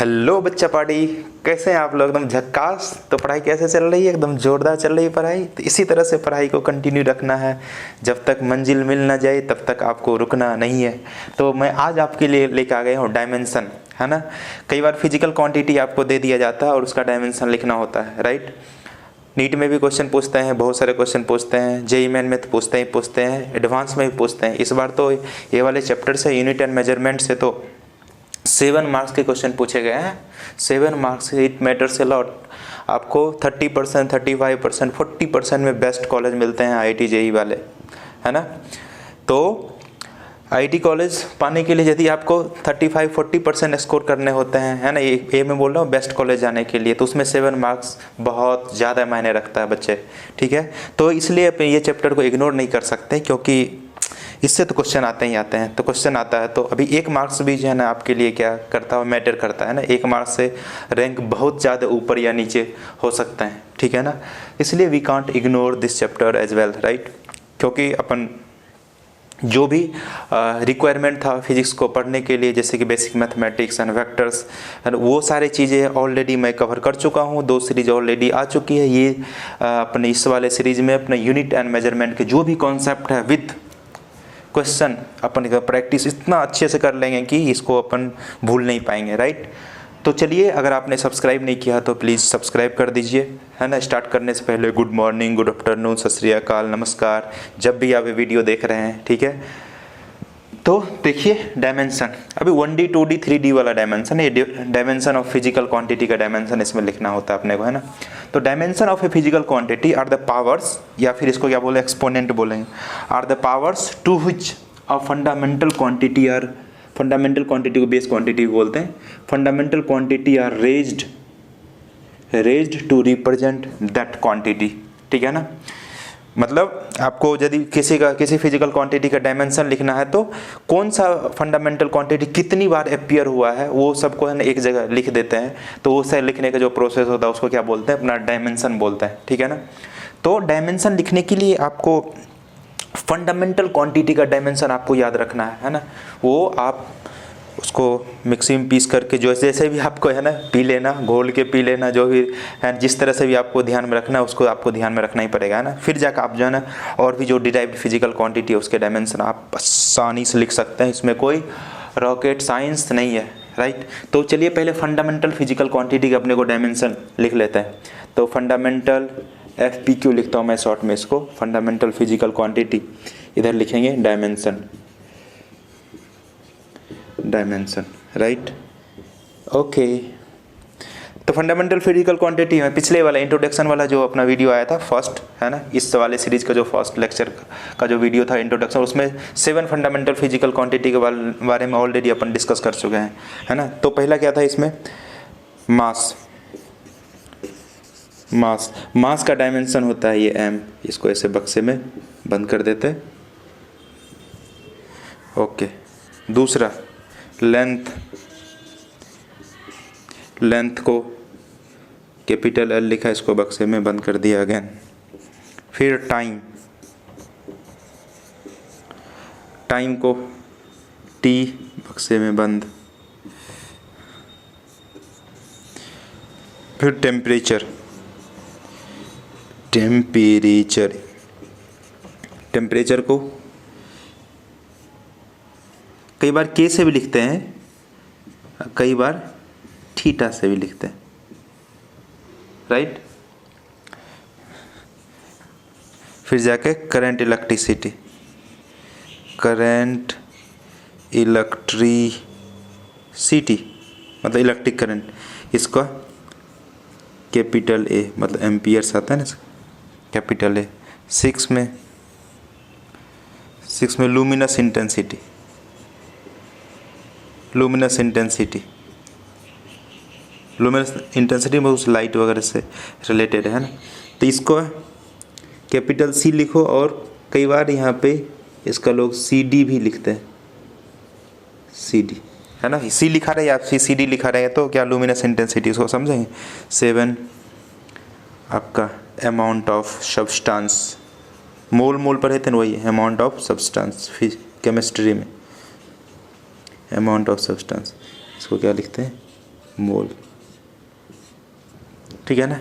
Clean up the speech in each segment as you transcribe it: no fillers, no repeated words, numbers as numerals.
Hello बच्चा party, कैसे हैं आप लोग? एकदम झक्कास। तो पढ़ाई कैसे चल रही है? एकदम जोरदार चल रही है पढ़ाई। तो इसी तरह से पढ़ाई को कंटिन्यू रखना है। जब तक मंजिल मिल ना जाए तब तक आपको रुकना नहीं है। तो मैं आज आपके लिए लेकर आ गया हूँ डायमेंशन, है ना। कई बार फिजिकल क्वांटिटी आपको दे दिया जाता है और उसका डायमेंशन लिखना होता है, राइट। नीट में भी क्वेश्चन पूछते हैं, बहुत सारे क्वेश्चन पूछते हैं, जेईई मेन में तो पूछते हैं, एडवांस में भी पूछते हैं। इस बार तो ये वाले चैप्टर से, यूनिट एंड मेजरमेंट से, तो 7 मार्क्स के क्वेश्चन पूछे गए हैं। 7 marks, it matters a lot. आपको 30%, 35%, 40% में बेस्ट कॉलेज मिलते हैं आईआईटी जेईई वाले, है ना। तो आईआईटी कॉलेज पाने के लिए यदि आपको 35-40% स्कोर करने होते हैं, है ना, ये मैं बोल रहा हूँ बेस्ट कॉलेज जाने के लिए, तो उसमें 7 मार्क्स बहुत ज़्यादा मायने रखता है बच्चे, ठीक है। तो इसलिए आप ये चैप्टर को इग्नोर नहीं कर सकते, क्योंकि इससे तो क्वेश्चन आते ही आते हैं। तो क्वेश्चन आता है तो अभी 1 मार्क्स भी जो है ना आपके लिए क्या करता है, मैटर करता है ना। 1 मार्क्स से रैंक बहुत ज़्यादा ऊपर या नीचे हो सकता है, ठीक है ना। इसलिए we can't ignore this chapter as well, right. क्योंकि अपन जो भी रिक्वायरमेंट था फिजिक्स को पढ़ने के लिए, जैसे कि बेसिक मैथमेटिक्स एंड वेक्टर्स, वो सारी चीज़ें ऑलरेडी मैं कवर कर चुका हूँ। 2 सीरीज ऑलरेडी आ चुकी है। ये अपने इस वाले सीरीज में अपने यूनिट एंड मेजरमेंट के जो भी कॉन्सेप्ट है विद क्वेश्चन अपन का प्रैक्टिस इतना अच्छे से कर लेंगे कि इसको अपन भूल नहीं पाएंगे, राइट। तो चलिए, अगर आपने सब्सक्राइब नहीं किया तो प्लीज़ सब्सक्राइब कर दीजिए, है ना। स्टार्ट करने से पहले गुड मॉर्निंग, गुड आफ्टरनून, सत श्री अकाल, नमस्कार, जब भी आप ये वीडियो देख रहे हैं, ठीक है। तो देखिए डायमेंशन, अभी 1D 2D 3D वाला डायमेंशन है। डायमेंशन ऑफ फिजिकल क्वांटिटी का डायमेंशन इसमें लिखना होता है अपने को, है ना। तो dimension of a physical quantity are the powers, या फिर इसको क्या बोले, एक्सपोनेंट बोलेंगे, are the powers to which a fundamental quantity are, fundamental quantity को बेस क्वांटिटी बोलते हैं। Fundamental quantity are raised to represent that quantity, ठीक है ना। मतलब आपको यदि किसी फिजिकल क्वांटिटी का डायमेंशन लिखना है तो कौन सा फंडामेंटल क्वांटिटी कितनी बार अपीयर हुआ है वो सबको है ना एक जगह लिख देते हैं। तो उसे लिखने का जो प्रोसेस होता है उसको क्या बोलते हैं, अपना डायमेंशन बोलते हैं, ठीक है ना। तो डायमेंशन लिखने के लिए आपको फंडामेंटल क्वांटिटी का डायमेंशन आपको याद रखना है ना। वो आप उसको मिक्सी में पीस करके जो जैसे भी आपको है ना पी लेना, घोल के पी लेना, जो भी है जिस तरह से भी आपको ध्यान में रखना है उसको आपको ध्यान में रखना ही पड़ेगा, है ना। फिर जाकर आप जो है ना और भी जो डिराइव्ड फिजिकल क्वांटिटी है उसके डायमेंशन आप आसानी से लिख सकते हैं। इसमें कोई रॉकेट साइंस नहीं है, राइट। तो चलिए पहले फंडामेंटल फिजिकल क्वांटिटी का अपने को डायमेंशन लिख लेते हैं। तो फंडामेंटल FPQ लिखता हूँ मैं शॉर्ट में इसको, फंडामेंटल फिजिकल क्वांटिटी, इधर लिखेंगे डायमेंशन, राइट, ओके। तो फंडामेंटल फिजिकल क्वांटिटी में पिछले वाला इंट्रोडक्शन वाला जो अपना वीडियो आया था फर्स्ट, है ना, इस वाले सीरीज का जो फर्स्ट लेक्चर का जो वीडियो था इंट्रोडक्शन, उसमें 7 फंडामेंटल फिजिकल क्वांटिटी के बारे में ऑलरेडी अपन डिस्कस कर चुके हैं, है ना। तो पहला क्या था इसमें, मास का डायमेंशन होता है ये m। इसको ऐसे बक्से में बंद कर देते हैं, ओके। दूसरा लेंथ को कैपिटल L लिखा, इसको बक्से में बंद कर दिया अगेन। फिर टाइम को T बक्से में बंद। फिर टेम्परेचर को कई बार K से भी लिखते हैं, कई बार थीटा से भी लिखते हैं, राइट। फिर जाके करंट इलेक्ट्रिसिटी मतलब इलेक्ट्रिक करंट, इसका कैपिटल A, मतलब एम्पियर्स आता है ना, कैपिटल A। 6 में लुमिनस इंटेंसिटी में उस लाइट वगैरह से रिलेटेड है ना। तो इसको कैपिटल C लिखो, और कई बार यहाँ पे इसका लोग CD भी लिखते हैं, CD, है ना। C लिखा रहे या CD लिखा रहे हैं तो क्या लुमिनस इंटेंसिटी, इसको समझेंगे। 7 आपका अमाउंट ऑफ सब्सटेंस, मोल पर रहते हैं वही अमाउंट ऑफ सब्सटेंस, फिर केमिस्ट्री में अमाउंट ऑफ सब्सटेंस, इसको क्या लिखते हैं मोल, ठीक है ना।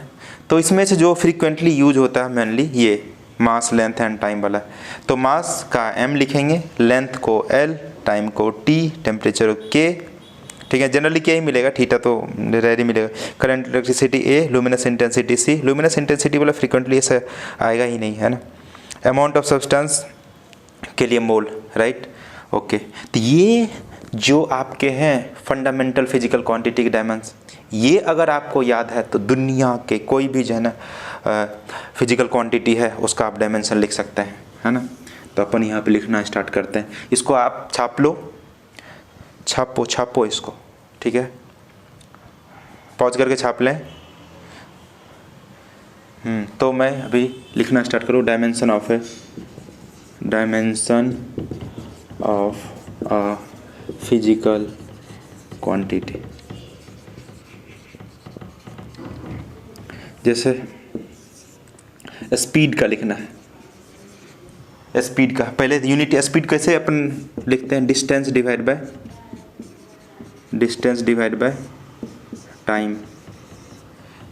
तो इसमें से जो फ्रीक्वेंटली यूज होता है मेनली ये मास, लेंथ एंड टाइम वाला। तो मास का m लिखेंगे, लेंथ को l, टाइम को t, टेम्परेचर को k, ठीक है। जनरली क्या ही मिलेगा, थीटा तो रेयर ही मिलेगा। Current electricity A, luminous intensity C, luminous intensity वाला फ्रीक्वेंटली ऐसा आएगा ही नहीं, है ना। अमाउंट ऑफ सब्सटेंस के लिए मोल, राइट, ओके। तो ये जो आपके हैं फंडामेंटल फिजिकल क्वांटिटी के डायमेंशन, ये अगर आपको याद है तो दुनिया के कोई भी जो है ना फिजिकल क्वांटिटी है उसका आप डायमेंशन लिख सकते हैं, है ना। तो अपन यहाँ पे लिखना स्टार्ट करते हैं। इसको आप छाप लो, छापो इसको, ठीक है। पॉज करके छाप लें। तो मैं अभी लिखना स्टार्ट करूँ। Dimension of a physical quantity. जैसे स्पीड का लिखना है, स्पीड का पहले यूनिट स्पीड कैसे अपन लिखते हैं, distance divide by time,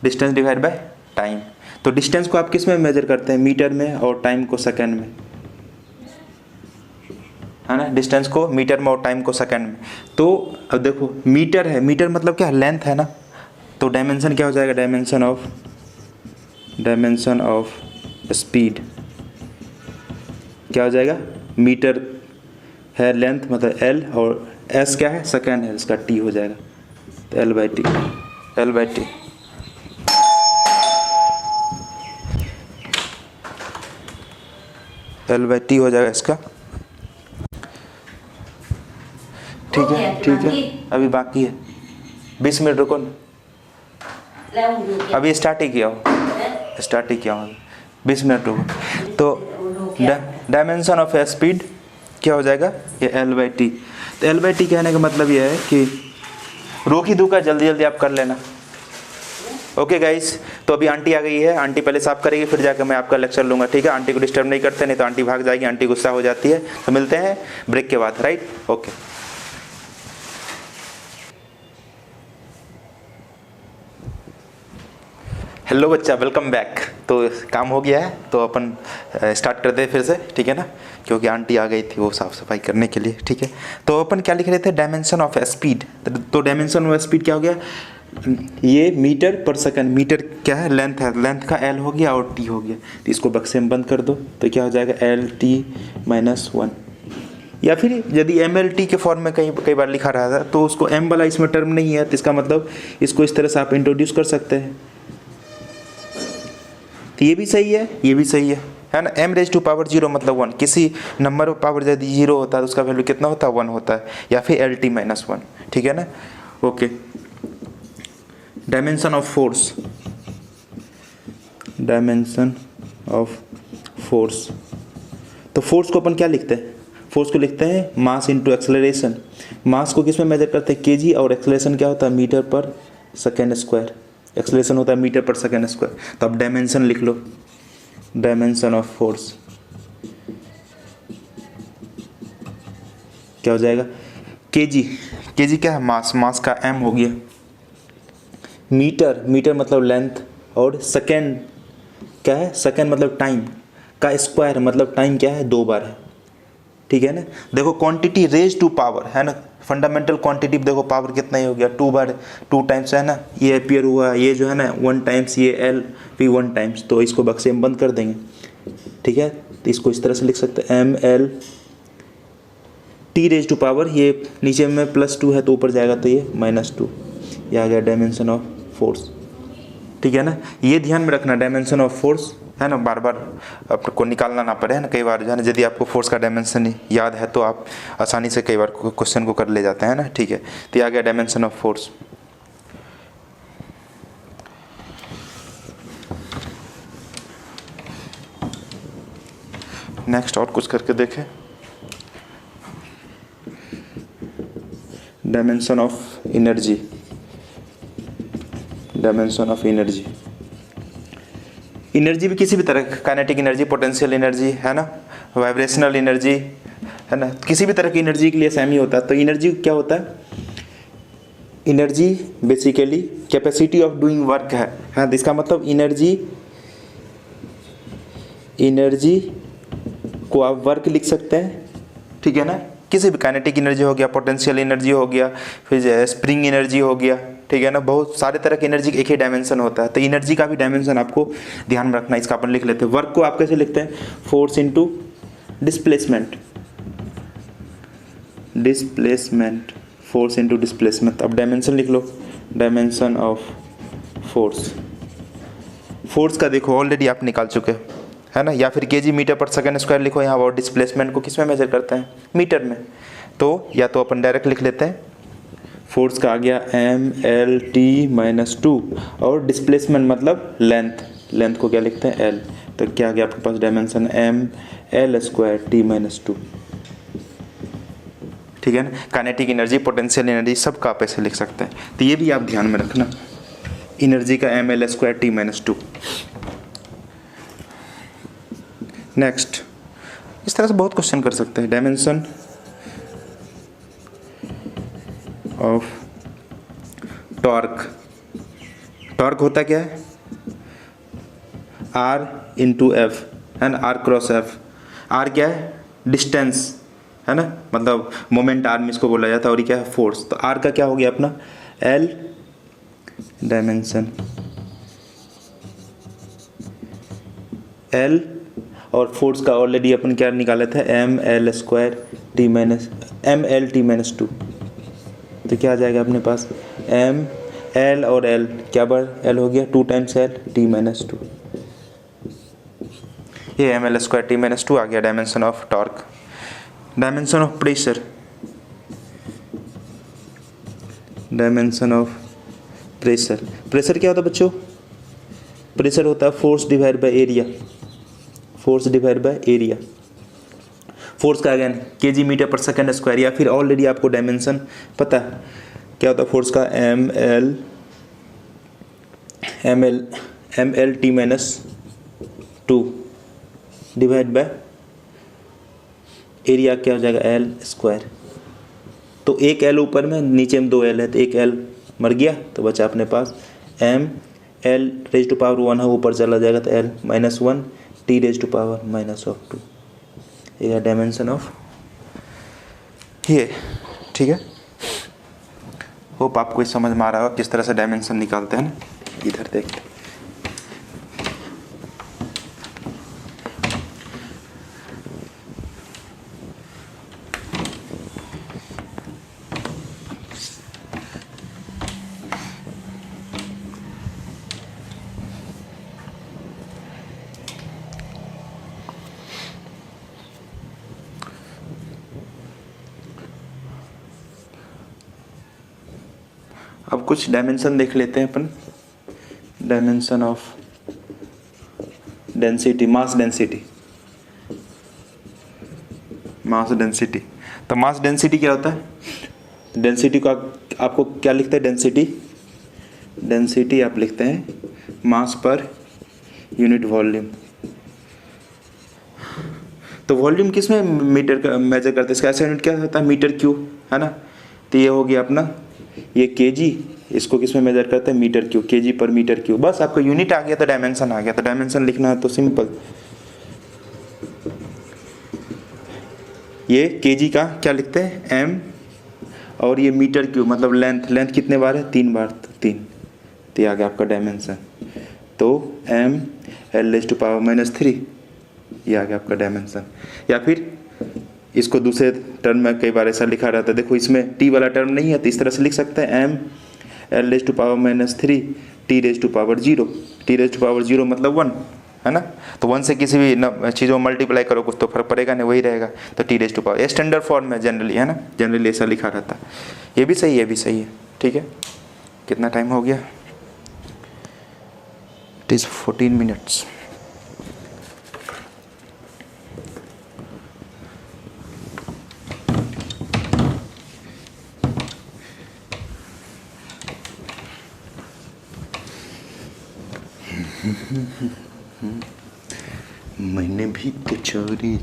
distance divide by time. तो डिस्टेंस को आप किस में मेजर करते हैं, मीटर में, और टाइम को सेकंड में, है ना। डिस्टेंस को मीटर में और टाइम को सेकंड में। तो अब देखो मीटर है, मीटर मतलब क्या, लेंथ है ना। तो डायमेंशन क्या हो जाएगा, डायमेंशन ऑफ स्पीड क्या हो जाएगा, मीटर है लेंथ मतलब l, और s क्या है, सेकंड है, इसका t हो जाएगा। तो l बाई टी हो जाएगा इसका, ठीक है। अभी बाकी है 20 मिनट, रुको ना, अभी स्टार्ट ही किया हो 20 मिनट रुको। तो डायमेंशन ऑफ स्पीड क्या हो जाएगा, ये l बाई टी। तो l बाई टी कहने का मतलब ये है कि रोक ही दूंगा, जल्दी आप कर लेना। ओके गाइस, तो अभी आंटी आ गई है, आंटी पहले साफ करेगी, फिर जाकर मैं आपका लेक्चर लूंगा, ठीक है। आंटी को डिस्टर्ब नहीं करते, नहीं तो आंटी भाग जाएगी, आंटी गुस्सा हो जाती है। तो मिलते हैं ब्रेक के बाद, राइट, ओके। हेलो बच्चा, वेलकम बैक। तो काम हो गया है, तो अपन स्टार्ट करते हैं फिर से, ठीक है ना, क्योंकि आंटी आ गई थी वो साफ़ सफाई करने के लिए, ठीक है। तो अपन क्या लिख रहे थे, डायमेंशन ऑफ स्पीड। तो डायमेंशन ऑफ स्पीड क्या हो गया, ये मीटर पर सेकंड, मीटर क्या है, लेंथ है, लेंथ का l हो गया और t हो गया। तो इसको बक्से में बंद कर दो, तो क्या हो जाएगा, LT-1। या फिर यदि MLT के फॉर्म में कई बार लिखा रहा था, तो उसको m वाला इसमें टर्म नहीं है, तो इसका मतलब इसको इस तरह से आप इंट्रोड्यूस कर सकते हैं। तो ये भी सही है ना। m रेज टू पावर 0 मतलब 1, किसी नंबर पावर यदि 0 होता है तो उसका वैल्यू कितना होता है, 1 होता है, या फिर LT-1, ठीक है ना, ओके। डायमेंशन ऑफ फोर्स, तो फोर्स को अपन क्या लिखते हैं, फोर्स को लिखते हैं मास इंटू एक्सेलरेशन। मास को किस में मेजर करते हैं, kg, और एक्सेलरेशन क्या होता है, मीटर पर सेकेंड स्क्वायर। एक्सेलरेशन होता है मीटर पर सेकेंड स्क्वायर। तो अब डायमेंशन लिख लो, डायमेंशन ऑफ फोर्स क्या हो जाएगा, kg क्या है, मास का m हो गया, मीटर मतलब लेंथ, और सेकेंड क्या है, सेकेंड मतलब टाइम का स्क्वायर, मतलब टाइम क्या है, 2 बार है, ठीक है ना। देखो क्वांटिटी रेज टू पावर है ना, फंडामेंटल क्वांटिटी देखो पावर कितना ही हो गया, 2 बार, 2 टाइम्स है ना, ये अपीयर हुआ, ये जो है ना 1 टाइम्स, ये l भी 1 टाइम्स। तो इसको बक्से में बंद कर देंगे, ठीक है। तो इसको इस तरह से लिख सकते हैं, ml t raise to power, ये नीचे में +2 है तो ऊपर जाएगा, तो ये -2, ये आ गया डायमेंशन ऑफ फोर्स, ठीक है ना। ये ध्यान में रखना, डायमेंशन ऑफ फोर्स है ना, बार बार आपको निकालना ना पड़े, है ना। कई बार जो है ना, यदि आपको फोर्स का डायमेंशन याद है तो आप आसानी से कई बार क्वेश्चन को कर ले जाते हैं ना, ठीक है। तो ये आ गया डायमेंशन ऑफ फोर्स। नेक्स्ट और कुछ करके देखें, डायमेंशन ऑफ एनर्जी, एनर्जी भी किसी भी तरह, काइनेटिक एनर्जी, पोटेंशियल एनर्जी, है ना, वाइब्रेशनल एनर्जी, है ना, किसी भी तरह की एनर्जी के लिए सेम ही होता है। तो एनर्जी क्या होता है, energy basically capacity of doing work है, हाँ, इसका मतलब एनर्जी को आप वर्क लिख सकते हैं, ठीक है ना। किसी भी काइनेटिक एनर्जी हो गया, पोटेंशियल एनर्जी हो गया, फिर स्प्रिंग एनर्जी हो गया, ठीक है ना। बहुत सारे तरह की एनर्जी एक ही डायमेंशन होता है, तो एनर्जी का भी डायमेंशन आपको ध्यान में रखना है। इसका अपन लिख लेते हैं। वर्क को आप कैसे लिखते हैं? Force into displacement, force into displacement. अब डायमेंशन लिख लो, डायमेंशन ऑफ फोर्स का देखो ऑलरेडी आप निकाल चुके है ना, या फिर केजी मीटर पर सेकंड स्क्वायर लिखो यहाँ, और डिस्प्लेसमेंट को किस में मेजर करते हैं? मीटर में। तो या तो अपन डायरेक्ट लिख लेते हैं, फोर्स का आ गया mLT-2 और डिस्प्लेसमेंट मतलब लेंथ को क्या लिखते हैं? L। तो क्या आ गया आपके पास? डायमेंशन mL²T-2, ठीक है ना। काइनेटिक एनर्जी, पोटेंशियल एनर्जी सब का आप ऐसे लिख सकते हैं, तो ये भी आप ध्यान में रखना, एनर्जी का mL²T-2। नेक्स्ट, इस तरह से बहुत क्वेश्चन कर सकते हैं। डायमेंशन ऑफ टॉर्क होता क्या है? R इंटू एफ, है ना, R क्रॉस एफ। R क्या है? डिस्टेंस, है ना, मतलब मोमेंट आर्म इसको बोला जाता है, और ये क्या है? फोर्स। तो R का क्या हो गया अपना? L डायमेंशन L, और फोर्स का ऑलरेडी अपन क्या निकाले थे? mL² तो क्या आ जाएगा अपने पास? mL और L क्या बार L हो गया? 2 टाइम्स L T-2, ये mL²T-2 आ गया dimension of torque. Dimension of pressure, pressure क्या होता है बच्चों? प्रेशर होता है force divide by area, force का अगेन केजी मीटर पर सेकंड स्क्वायर, या फिर ऑलरेडी आपको डायमेंशन पता है क्या होता है फोर्स का? mLT-2 डिवाइड बाय एरिया क्या हो जाएगा? L²। तो एक L ऊपर में, नीचे में 2 L है, तो एक L मर गया, तो बचा अपने पास mL⁻⁴ है, ऊपर चला जाएगा तो L-1 T⁻⁻², ये डायमेंशन ऑफ ये, ठीक है। होप आपको इस समझ में आ रहा होगा किस तरह से डायमेंशन निकालते हैं ना। इधर देखते हैं, अब कुछ डायमेंशन देख लेते हैं अपन। Dimension of density, mass density. तो मास डेंसिटी क्या होता है? डेंसिटी का आपको क्या लिखते हैं? डेंसिटी आप लिखते हैं मास पर यूनिट वॉल्यूम। तो वॉल्यूम किस में मीटर का मेजर करते हैं? इसका ऐसा यूनिट क्या होता है? मीटर क्यूब, है ना। तो ये हो गया अपना, ये केजी, इसको किस में मेजर करते हैं? मीटर क्यूब, केजी पर मीटर क्यूब। बस आपको यूनिट आ गया तो डायमेंशन आ गया। तो डायमेंशन लिखना है तो सिंपल, ये केजी का क्या लिखते हैं? एम, और ये मीटर क्यूब मतलब लेंथ कितने बार है? 3 बार, तो 3, तो ये आ गया आपका डायमेंशन। तो mL⁻⁻3 ये आ गया आपका डायमेंशन। या फिर इसको दूसरे टर्म में कई बार ऐसा लिखा रहता है, देखो इसमें टी वाला टर्म नहीं है, तो इस तरह से लिख सकते हैं mL⁻⁻3 T⁻0 मतलब 1, है ना। तो 1 से किसी भी चीज़ों में मल्टीप्लाई करो कुछ तो फर्क पड़ेगा नहीं, वही रहेगा। तो T⁻, ये स्टैंडर्ड फॉर्म में जनरली, है ना, जनरली ऐसा लिखा रहता है। ये भी सही है, ठीक है। कितना टाइम हो गया? It is 14 minutes. मैंने भी तो चोरी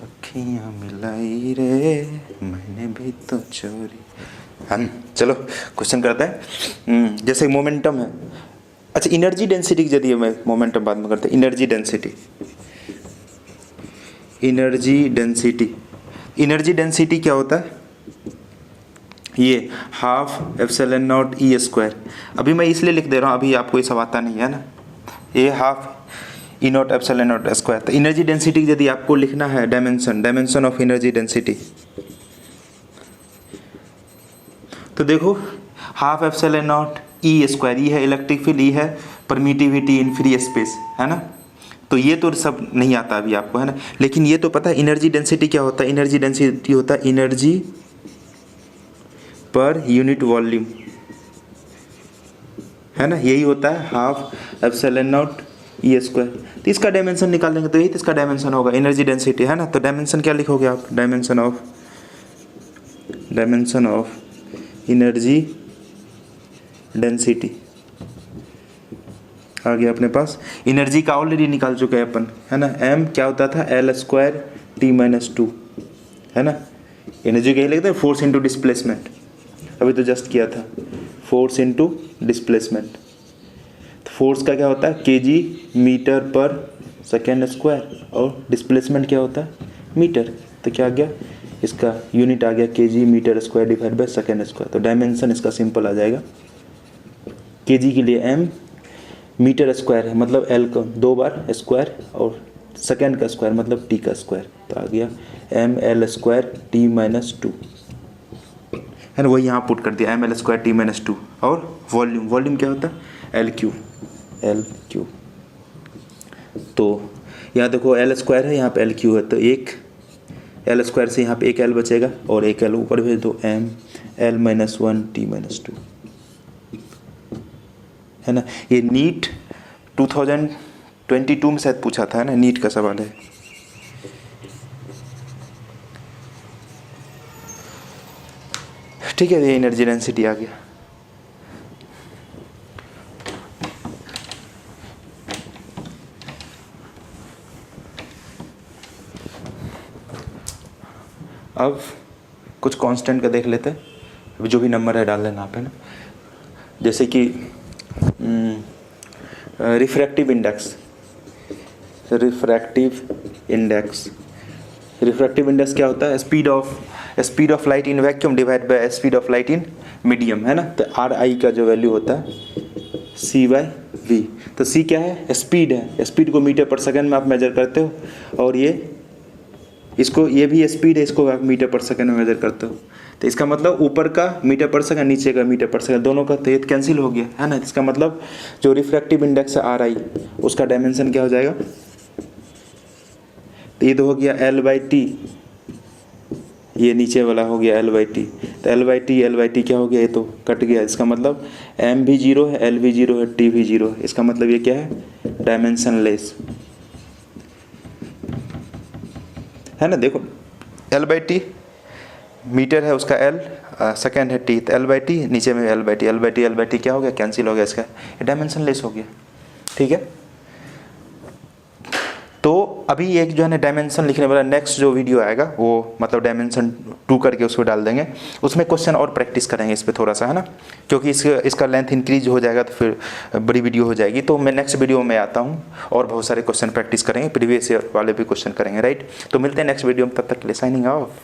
अखियाँ मिलाई रे, मैंने भी तो चोरी चलो क्वेश्चन करते हैं। जैसे मोमेंटम है, अच्छा एनर्जी डेंसिटी की यदि मैं मोमेंटम बाद में करते हैं। एनर्जी डेंसिटी क्या होता है? ये half epsilon nought E square. अभी मैं इसलिए लिख दे रहा हूँ, अभी आपको ये सब आता नहीं है ना। ये half E not epsilon not square. तो एनर्जी डेंसिटी यदि आपको लिखना है, डायमेंशन ऑफ एनर्जी डेंसिटी, तो देखो half epsilon nought E square, E है इलेक्ट्रिक फील्ड, ई है परमिटिविटी इन फ्री स्पेस, है ना। तो ये तो सब नहीं आता अभी आपको, है ना। लेकिन ये तो पता है एनर्जी डेंसिटी क्या होता है। एनर्जी डेंसिटी होता है एनर्जी पर यूनिट वॉल्यूम, है ना। यही होता है half epsilon nought E square. तो इसका डायमेंशन निकालेंगे तो यही तो इसका डायमेंशन होगा, एनर्जी डेंसिटी, है ना। तो डायमेंशन क्या लिखोगे आप? डायमेंशन ऑफ एनर्जी डेंसिटी आ गया अपने पास। एनर्जी का ऑलरेडी निकाल चुके हैं अपन, है ना। एम क्या होता था? एल स्क्वायर टी माइनस 2, है ना। एनर्जी क्या लिखते हैं? फोर्स इंटू डिस्प्लेसमेंट, अभी तो जस्ट किया था, फोर्स इंटू डिस्प्लेसमेंट। तो फोर्स का क्या होता है? केजी मीटर पर सेकेंड स्क्वायर, और डिस्प्लेसमेंट क्या होता है? मीटर। तो क्या आ गया? इसका यूनिट आ गया KG metre square divide by second square. तो डायमेंशन इसका सिंपल आ जाएगा, केजी के लिए एम, मीटर स्क्वायर है मतलब एल का 2 बार स्क्वायर, और सेकेंड का स्क्वायर मतलब टी का स्क्वायर। तो आ गया M L square T minus 2, है ना। वही यहाँ पुट कर दिया, M L square T minus 2। और वॉल्यूम क्या होता है? L cube. तो यहाँ देखो एल स्क्वायर है, यहाँ पे एल क्यू है, तो एक एल स्क्वायर से यहाँ पे एक एल बचेगा, और एक एल ऊपर भेज दो, M L minus 1 T minus 2, है ना। ये नीट 2022 में शायद पूछा था, है ना, नीट का सवाल है। ठीक है, ये एनर्जी डेंसिटी आ गया। अब कुछ कांस्टेंट का देख लेते हैं। अभी जो भी नंबर है डाल लेना आप, है ना। जैसे कि रिफ्रैक्टिव इंडेक्स क्या होता है? Speed of light in vacuum divide by speed of light in medium, है ना। तो आर आई का जो वैल्यू होता है सी बाई वी। तो सी क्या है? स्पीड है। स्पीड को मीटर पर सेकंड में आप मेजर करते हो, और ये भी स्पीड है, इसको आप मीटर पर सेकंड में मेजर करते हो। तो इसका मतलब ऊपर का मीटर पर सेकंड, नीचे का मीटर पर सेकंड, दोनों का तो ये कैंसिल हो गया, है ना। इसका मतलब जो रिफ्रैक्टिव इंडेक्स है आर आई, उसका डायमेंशन क्या हो जाएगा? तो ये तो हो गया एल बाई टी, ये नीचे वाला हो गया एल बाई टी। तो एल बाई टी क्या हो गया? ये तो कट गया। इसका मतलब एम भी 0 है, एल भी 0 है, टी भी 0 है। इसका मतलब ये क्या है? डायमेंशन लेस, है ना। देखो एल बाई टी मीटर है, उसका एल सेकेंड है टी, तो एल बाई टी नीचे में एल बाई टी क्या हो गया? कैंसिल हो गया, इसका डायमेंशन लेस हो गया। ठीक है, तो अभी एक जो है ना डायमेंशन लिखने वाला नेक्स्ट जो वीडियो आएगा, वो मतलब डायमेंशन 2 करके उसको डाल देंगे। उसमें क्वेश्चन और प्रैक्टिस करेंगे इस पर थोड़ा सा, है ना, क्योंकि इसका लेंथ इंक्रीज हो जाएगा तो फिर बड़ी वीडियो हो जाएगी। तो मैं नेक्स्ट वीडियो में आता हूँ और बहुत सारे क्वेश्चन प्रैक्टिस करेंगे, प्रीवियस ईयर वाले भी क्वेश्चन करेंगे, राइट। तो मिलते हैं नेक्स्ट वीडियो में, तब तक के लिए साइनिंग ऑफ।